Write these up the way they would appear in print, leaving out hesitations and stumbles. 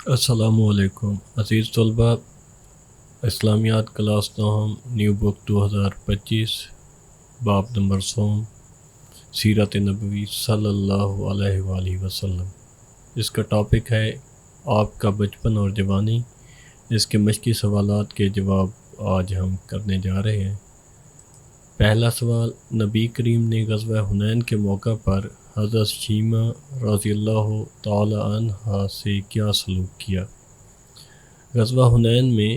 السلام علیکم عزیز طلبہ، اسلامیات کلاس نوم نیو بک 2025 باب نمبر 100 سیرت نبوی صلی اللہ علیہ وآلہ وسلم۔ اس کا ٹاپک ہے آپ کا بچپن اور جوانی۔ اس کے مشقی سوالات کے جواب آج ہم کرنے جا رہے ہیں۔ پہلا سوال، نبی کریم نے غزوہ حنین کے موقع پر حضرت شیمہ رضی اللہ تعالی عنہا سے کیا سلوک کیا؟ غزوہ حنین میں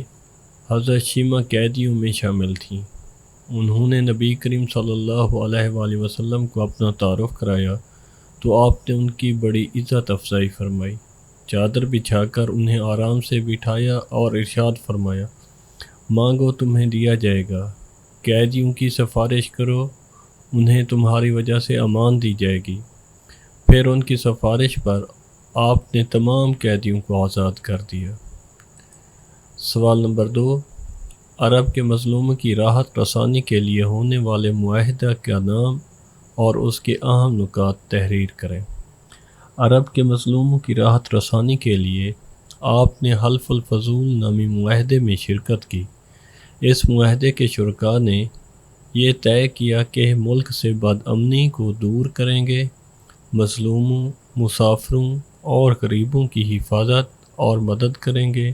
حضرت شیمہ قیدیوں میں شامل تھیں۔ انہوں نے نبی کریم صلی اللہ علیہ وآلہ وسلم کو اپنا تعارف کرایا تو آپ نے ان کی بڑی عزت افزائی فرمائی، چادر بچھا کر انہیں آرام سے بٹھایا اور ارشاد فرمایا، مانگو تمہیں دیا جائے گا، قیدیوں کی سفارش کرو، انہیں تمہاری وجہ سے امان دی جائے گی۔ پھر ان کی سفارش پر آپ نے تمام قیدیوں کو آزاد کر دیا۔ سوال نمبر 2، عرب کے مظلوموں کی راحت رسانی کے لیے ہونے والے معاہدہ کا نام اور اس کے اہم نکات تحریر کریں۔ عرب کے مظلوموں کی راحت رسانی کے لیے آپ نے حلف الفضول نامی معاہدے میں شرکت کی۔ اس معاہدے کے شرکاء نے یہ طے کیا کہ ملک سے بدامنی کو دور کریں گے، مظلوموں، مسافروں اور غریبوں کی حفاظت اور مدد کریں گے،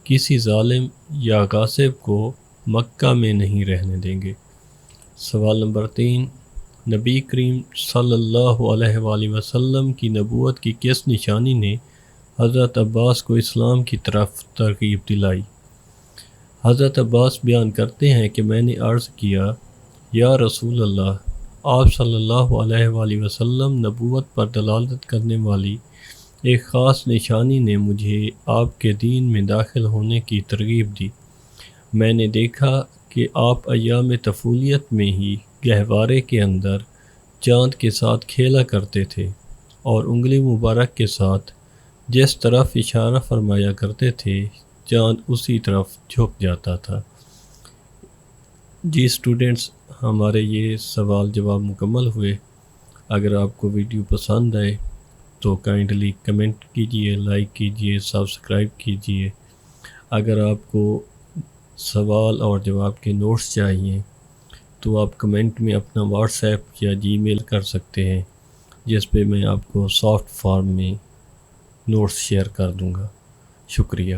کسی ظالم یا غاصب کو مکہ میں نہیں رہنے دیں گے۔ سوال نمبر 3، نبی کریم صلی اللہ علیہ وآلہ وسلم کی نبوت کی کس نشانی نے حضرت عباس کو اسلام کی طرف ترغیب دلائی؟ حضرت عباس بیان کرتے ہیں کہ میں نے عرض کیا، یا رسول اللہ، آپ صلی اللہ علیہ وآلہ وسلم نبوت پر دلالت کرنے والی ایک خاص نشانی نے مجھے آپ کے دین میں داخل ہونے کی ترغیب دی۔ میں نے دیکھا کہ آپ ایام طفولیت میں ہی گہوارے کے اندر چاند کے ساتھ کھیلا کرتے تھے اور انگلی مبارک کے ساتھ جس طرف اشارہ فرمایا کرتے تھے چاند اسی طرف جھک جاتا تھا۔ جی اسٹوڈنٹس، ہمارے یہ سوال جواب مکمل ہوئے۔ اگر آپ کو ویڈیو پسند آئے تو کائنڈلی کمنٹ کیجئے، لائک کیجئے، سبسکرائب کیجئے۔ اگر آپ کو سوال اور جواب کے نوٹس چاہیے تو آپ کمنٹ میں اپنا واٹس ایپ یا جی میل کر سکتے ہیں، جس پہ میں آپ کو سافٹ فارم میں نوٹس شیئر کر دوں گا۔ شکریہ۔